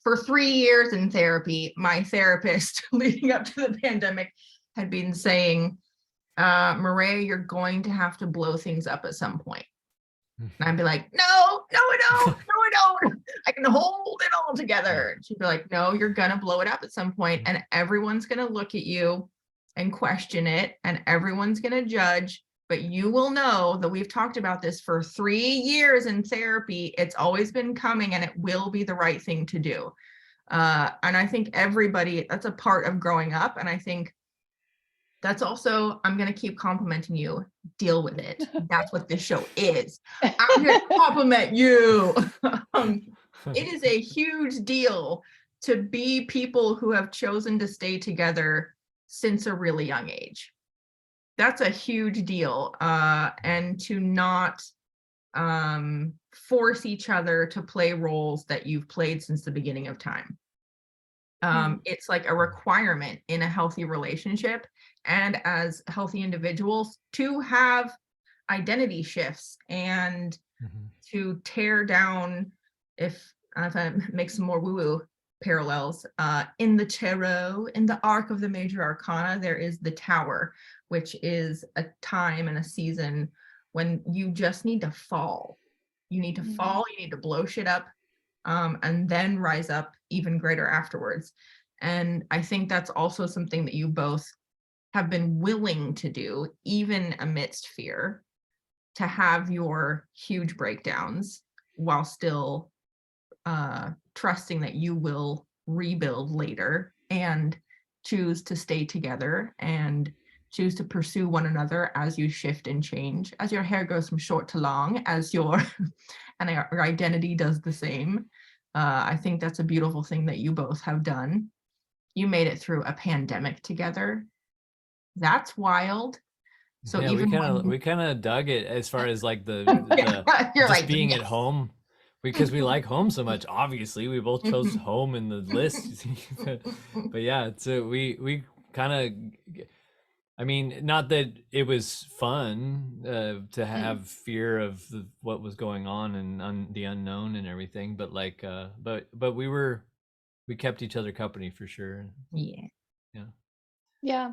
for 3 years in therapy, my therapist leading up to the pandemic had been saying, Moorea, you're going to have to blow things up at some point. And I'd be like, no, no, I don't, no, I don't. I can hold it all together. And she'd be like, no, you're gonna blow it up at some point, and everyone's gonna look at you and question it, and everyone's gonna judge. But you will know that we've talked about this for 3 years in therapy. It's always been coming, and it will be the right thing to do. And I think everybody, that's a part of growing up. And I think that's also, I'm going to keep complimenting you. Deal with it. That's what this show is. I'm going to compliment you. It is a huge deal to be people who have chosen to stay together since a really young age. That's a huge deal. And to not force each other to play roles that you've played since the beginning of time. It's like a requirement in a healthy relationship and as healthy individuals to have identity shifts and to tear down, if I make some more woo-woo parallels, in the tarot, in the arc of the major arcana, there is the tower, which is a time and a season when you just need to fall. You need to fall, you need to blow shit up, and then rise up even greater afterwards. And I think that's also something that you both have been willing to do, even amidst fear, to have your huge breakdowns while still trusting that you will rebuild later and choose to stay together and choose to pursue one another as you shift and change, as your hair goes from short to long, as your and your identity does the same. I think that's a beautiful thing that you both have done. You made it through a pandemic together. That's wild. So Yeah, even we kind of dug it as far as like the you're just like being at yes. home because we like home so much. Obviously, we both chose home in the list. But yeah, so we kind of, I mean, not that it was fun to have fear of what was going on and the unknown and everything, but like but we kept each other company for sure. Yeah. Yeah. Yeah.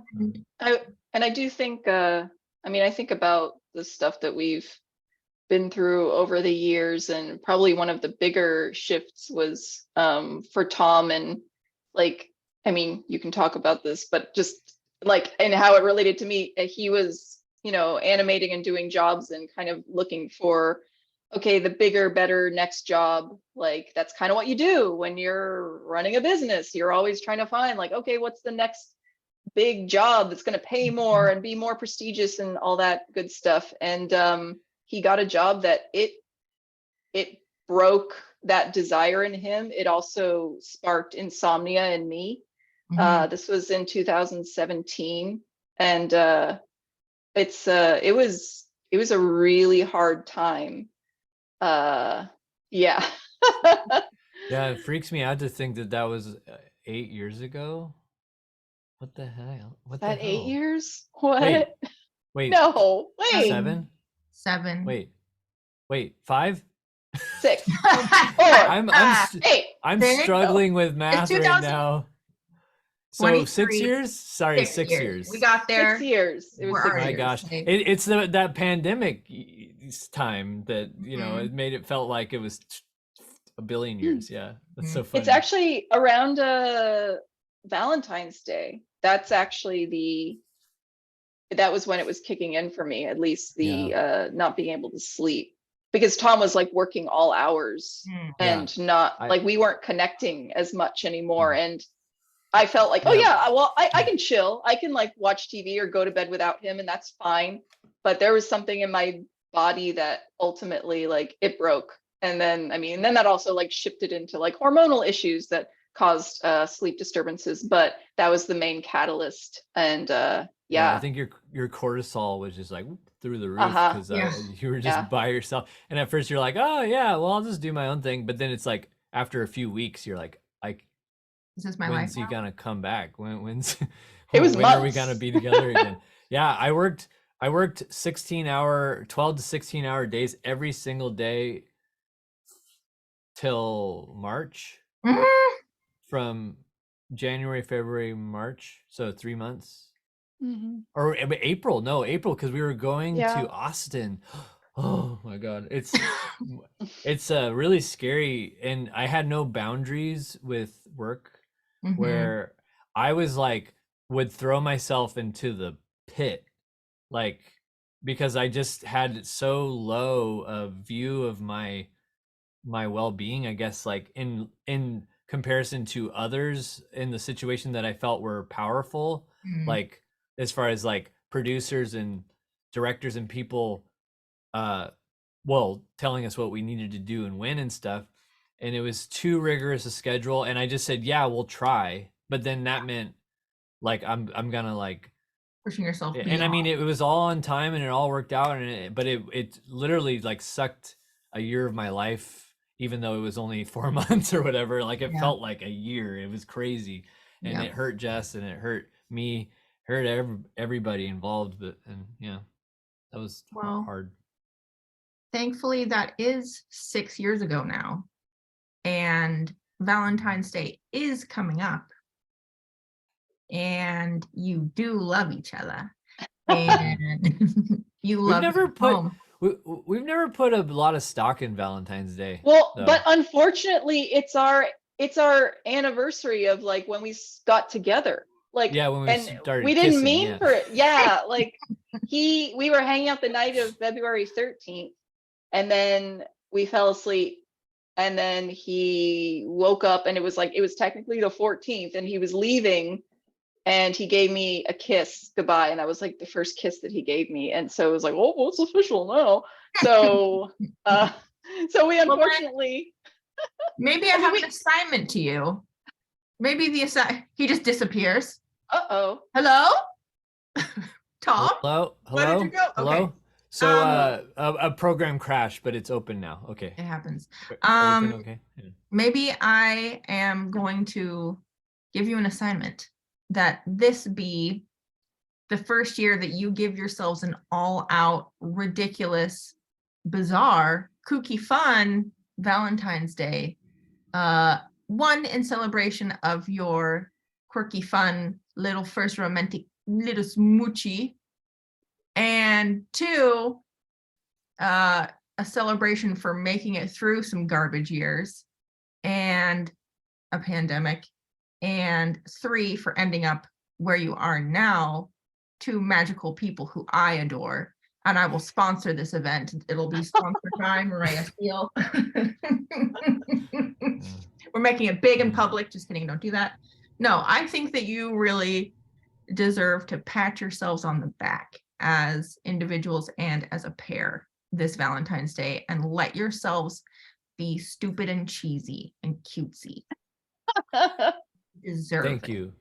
And I do think I mean, I think about the stuff that we've been through over the years, and probably one of the bigger shifts was for Tom, and like, I mean, you can talk about this, but just like, and how it related to me, he was, you know, animating and doing jobs and kind of looking for, okay, the bigger, better next job. Like, that's kind of what you do when you're running a business. You're always trying to find like, okay, what's the next big job that's going to pay more and be more prestigious and all that good stuff. And he got a job that it broke that desire in him. It also sparked insomnia in me. This was in 2017, and it was a really hard time. Yeah. Yeah, it freaks me out to think that that was 8 years ago. What the hell? What the That 8 hell? years? What? Wait, No, wait. 7? 7. Wait, 5? 6, 4, I'm 6? struggling with math right 2000 now. So 6 23. years? Sorry, 6 6 years. years. We got there. 6 years. It was We're 6 already My years. gosh, safe. it's that pandemic time that, you know, it made it felt like it was a billion years. Yeah, that's so funny. It's actually around Valentine's Day. That's actually that was when it was kicking in for me, at least the not being able to sleep, because Tom was like working all hours and not like, we weren't connecting as much anymore. And I felt like, oh yeah, well, I can chill. I can like watch TV or go to bed without him, and that's fine. But there was something in my body that ultimately like it broke. And then, I mean, then that also like shifted into like hormonal issues that caused sleep disturbances, but that was the main catalyst. And I think your cortisol was just like through the roof because you were just by yourself. And at first you're like, oh yeah, well, I'll just do my own thing. But then it's like after a few weeks, you're like, this is my when's life. he gonna come back? When's it was when months. are we gonna be together again? Yeah, I worked 12 to 16-hour days every single day till March. From January, February, March, so 3 months. Or April, because we were going to Austin. Oh my god, it's really scary, and I had no boundaries with work, where I was like would throw myself into the pit, like, because I just had so low a view of my well-being, I guess, like in comparison to others in the situation that I felt were powerful, like as far as like producers and directors and people telling us what we needed to do and when and stuff. And it was too rigorous a schedule, and I just said, yeah, we'll try. But then that meant like I'm gonna like pushing yourself beyond. And I mean, it was all on time and it all worked out, and but it literally like sucked a year of my life, even though it was only 4 months or whatever. Like it felt like a year. It was crazy, and it hurt Jess, and it hurt me, hurt everybody involved. But that was hard. Thankfully, that is 6 years ago now, and Valentine's Day is coming up, and you do love each other, and you love home. We've never put a lot of stock in Valentine's Day. Well, but unfortunately, it's our anniversary of like when we got together. Like, when we started we didn't kissing, mean for it. Yeah, like we were hanging out the night of February 13th, and then we fell asleep, and then he woke up, and it was technically the 14th, and he was leaving. And he gave me a kiss goodbye, and that was like the first kiss that he gave me. And so it was like, oh, well, it's official now. So, so we unfortunately. Maybe I have an assignment to you. Maybe he just disappears. Uh-oh. Hello? Tom, Hello? where did you go? Hello? Okay. So a program crashed, but it's open now. Okay. It happens. Everything okay? Yeah. Maybe I am going to give you an assignment that this be the first year that you give yourselves an all-out, ridiculous, bizarre, kooky, fun Valentine's Day. One, in celebration of your quirky, fun, little first romantic little smoochy. And two, a celebration for making it through some garbage years and a pandemic. And three, for ending up where you are now, two magical people who I adore. And I will sponsor this event. It'll be sponsored by Moorea Seal. We're making it big and public. Just kidding, don't do that. No, I think that you really deserve to pat yourselves on the back as individuals and as a pair this Valentine's Day and let yourselves be stupid and cheesy and cutesy. Deserve Thank it. you.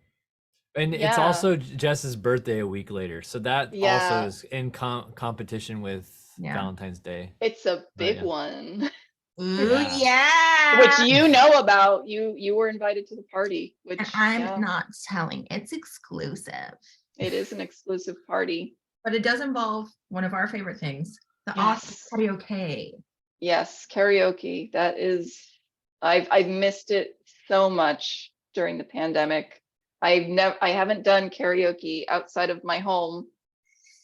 And it's Yeah. also Jess's birthday a week later. So that Yeah. also is in competition with Valentine's Day. It's a big yeah. one. Ooh, Yeah. yeah. Which you know about. You were invited to the party, which And I'm yeah, not telling. It's exclusive. it is an exclusive party. But it does involve one of our favorite things, the Yes. karaoke. Yes, karaoke. That is, I've missed it so much during the pandemic. I haven't done karaoke outside of my home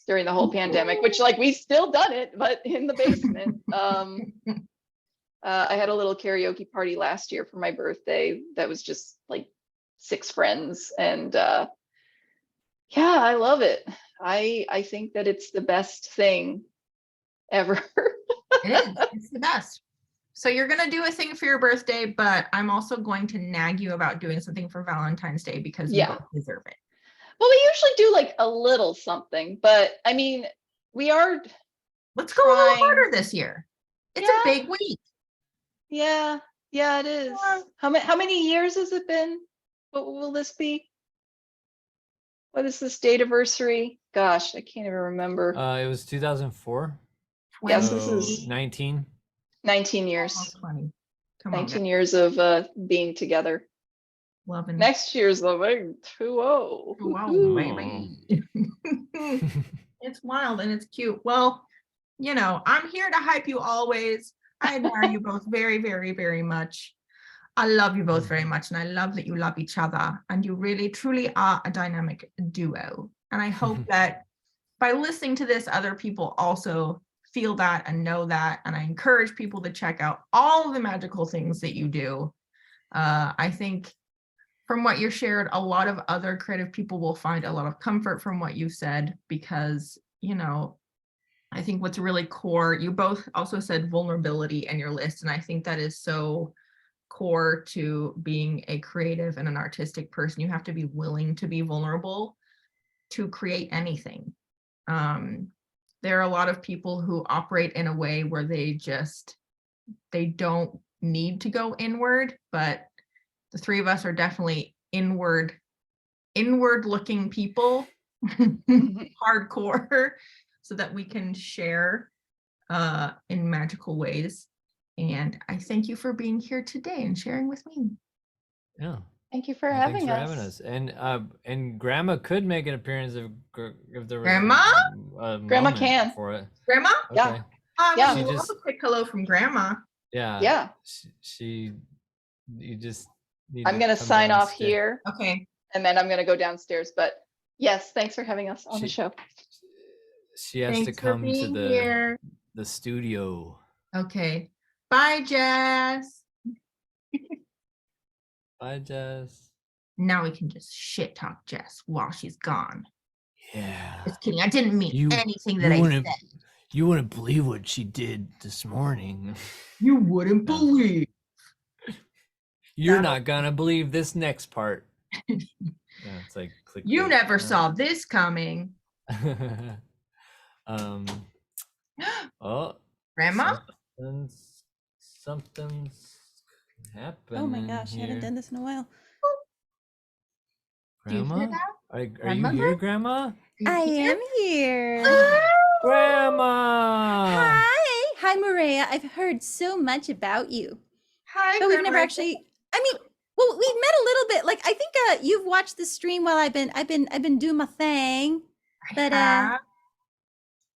during the whole pandemic, which like we've still done it, but in the basement. I had a little karaoke party last year for my birthday that was just like 6 friends, and yeah, I love it. I think that it's the best thing ever. It is. It's the best. So you're going to do a thing for your birthday, but I'm also going to nag you about doing something for Valentine's Day because you Yeah. both deserve it. Well, we usually do like a little something, but I mean, we are. Let's go a little trying. harder this year. It's a Yeah. big week. Yeah, it is. Yeah. How many years has it been? What will this be? What is this date anniversary? Gosh, I can't even remember. It was 2004. Yes, So this is 19. 19 years. Almost 20. Come on, 19 guys. years of being together. Loving Next year's the big 2-0. Wow, Woohoo. baby. It's wild and it's cute. Well, you know, I'm here to hype you always. I admire you both very, very, very much. I love you both very much, and I love that you love each other, and you really, truly are a dynamic duo. And I hope that by listening to this, other people also feel that and know that. And I encourage people to check out all of the magical things that you do. I think from what you shared, a lot of other creative people will find a lot of comfort from what you said, because, you know, I think what's really core, you both also said vulnerability in your list. And I think that is so core to being a creative and an artistic person. You have to be willing to be vulnerable to create anything. There are a lot of people who operate in a way where they don't need to go inward, but the three of us are definitely inward looking people, hardcore, so that we can share in magical ways. And I thank you for being here today and sharing with me. Yeah. Thank you for Well, having thanks for us. having us. And Grandma could make an appearance if there was Grandma? a Grandma moment can. for it. Grandma? Yeah. Okay. I Yeah. would She love just- a quick hello from Grandma. Yeah. Yeah. You just need I'm to gonna come sign off downstairs. here, Okay. and then I'm gonna go downstairs. But yes, thanks for having us on the show. She has Thanks to for come to being here. the studio. Okay. Bye, Jess. Bye, Jess. Now we can just shit talk Jess while she's gone. Yeah. Just kidding. I didn't mean You- anything you that I wouldn't- said. You wouldn't believe what she did this morning. You wouldn't No. believe. You're That'll- not gonna believe this next part. Yeah, it's like clickbait. You never saw this coming. Oh, Grandma? something's happening. Oh my gosh, I here. haven't done this in a while. Do you hear Grandma? that? Are you Grandmother? here, Grandma? I am here. Grandma. Hi, Moorea. I've heard so much about you, Hi, but we've never Grandma. actually. I mean, well, we've met a little bit. Like I think you've watched the stream while I've been doing my thing. But Hi.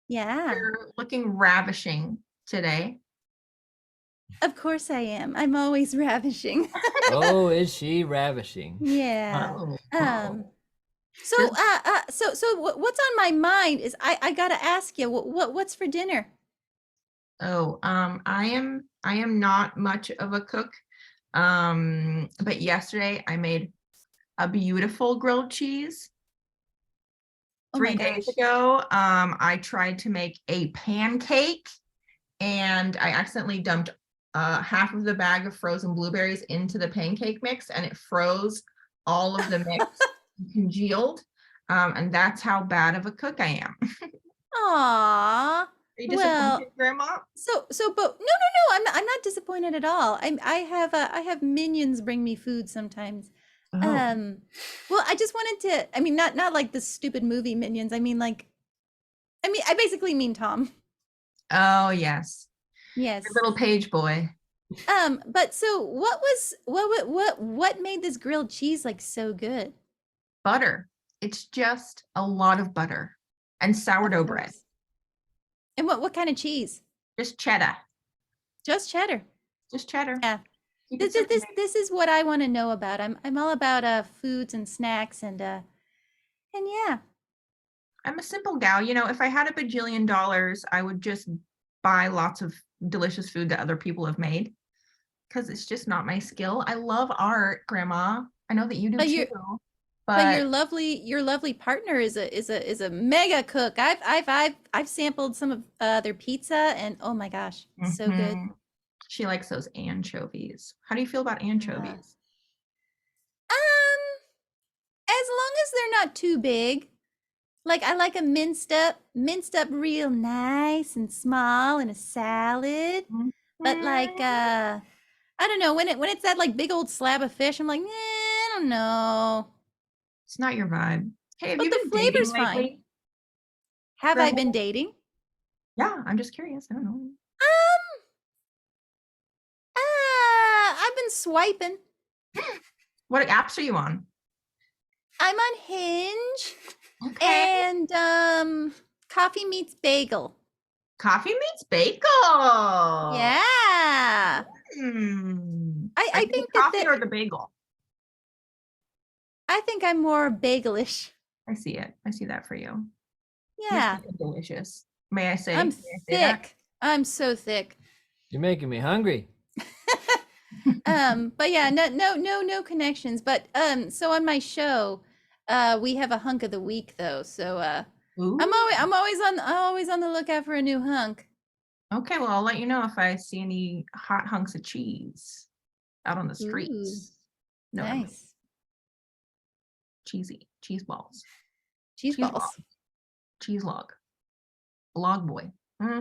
yeah, You're looking ravishing today. of course I am. I'm always ravishing. Oh, is she ravishing? Yeah. Oh. So what's on my mind is I gotta ask you what's for dinner? Oh, I am not much of a cook. But yesterday I made a beautiful grilled cheese. Oh my 3 days gosh. ago, I tried to make a pancake and I accidentally dumped half of the bag of frozen blueberries into the pancake mix and it froze all of the mix, congealed. And that's how bad of a cook I am. Aw. Are you Well, disappointed, Grandma? but no, I'm not disappointed at all. I have minions bring me food sometimes. Oh, Well, I just wanted to, I mean, not like the stupid movie Minions. I mean, I basically mean Tom. oh yes, Yes. your little page boy. But so what made this grilled cheese like so good? Butter. It's just a lot of butter and sourdough Of bread. course. And what kind of cheese? Just cheddar. Just cheddar. Just cheddar. Yeah. Keep it This simple, this baby. this is what I want to know about. I'm all about foods and snacks and yeah. I'm a simple gal. You know, if I had a bajillion dollars, I would just buy lots of delicious food that other people have made because it's just not my skill. I love art, Grandma. I know that you do But too. you're But But your lovely partner is a mega cook. I've sampled some of their pizza and oh my gosh, so good. mhm, she likes those anchovies. How do you feel about Yeah. anchovies? As long as they're not too big. Like I like a minced up real nice and small in a salad. But like Mhm. I don't know, when it's that like big old slab of fish, I'm like, I don't know. It's not your vibe. Hey, have But you the been dating flavor's fine. lately, Have I Grandma? been dating? Yeah, I'm just curious. I don't know. I've been swiping. What apps are you on? I'm on Hinge Okay. and Coffee Meets Bagel. Coffee meets bagel. Yeah. Are I you the think coffee or the bagel? I think I'm more bagelish. I see it. I see that for you. You're Yeah. so delicious. May I say? I'm May I say that? thick. I'm so thick. You're making me hungry. But yeah, no connections. But so on my show, we have a hunk of the week though. So Ooh. I'm always on the lookout for a new hunk. Okay, well, I'll let you know if I see any hot hunks of cheese out on the streets. No, I mean Nice. cheesy cheese balls, Cheese cheese balls. log, cheese log, log boy. No,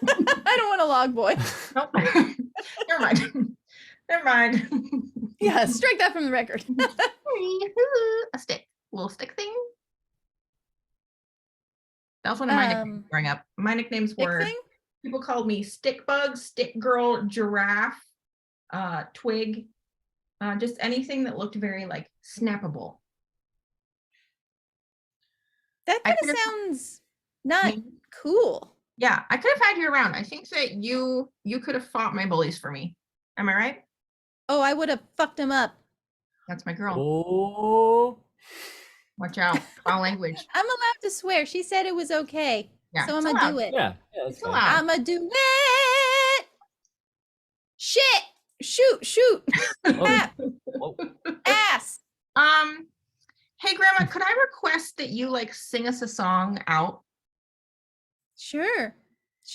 I don't want a log boy. nope. Never mind. Never mind. Yeah, strike that from the record. A stick, little stick thing. That was one of my nicknames growing up. My nicknames Big were, thing? people called me stick bug, stick girl, giraffe, twig, just anything that looked very like snappable. That I kind could of have, sounds not me- cool. yeah, I could have had you around. I think that you could have fought my bullies for me. Am I right? Oh, I would have fucked him up. That's my girl. Oh, Watch out. Foul language. I'm allowed to swear. She said it was okay. Yeah, So I'm it's gonna do allowed. it. yeah, that's It's fine. allowed. I'm gonna do it. Shit. Shoot. Oh, oh, Ass. Hey Grandma, could I request that you like sing us a song out? Sure.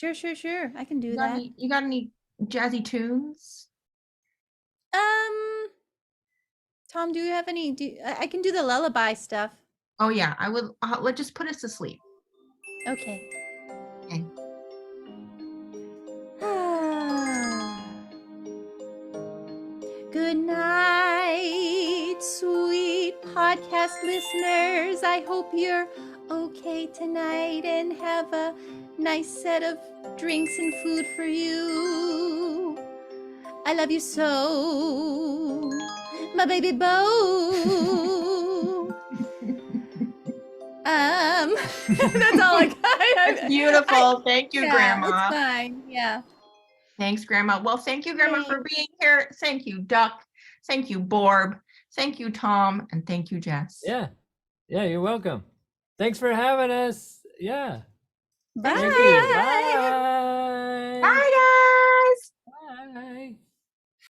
I can do You got that. any, you got any jazzy tunes? Tom, do you have any? I can do the lullaby stuff. Oh yeah, I would. Let's just put us to sleep. Okay. Okay. Good night, sweet podcast listeners. I hope you're okay tonight and have a nice set of drinks and food for you. I love you so, my baby beau. That's all I got. That's beautiful. Thank you, Yeah, Grandma. it's fine. Yeah. Thanks, Grandma. Well, thank you, Grandma, for being here. Thank you, Duck. Thank you, Borb. Thank you, Tom. And thank you, Jess. Yeah. Yeah, you're welcome. Thanks for having us. Yeah. Bye. Thank you. Bye. Bye, guys. Bye.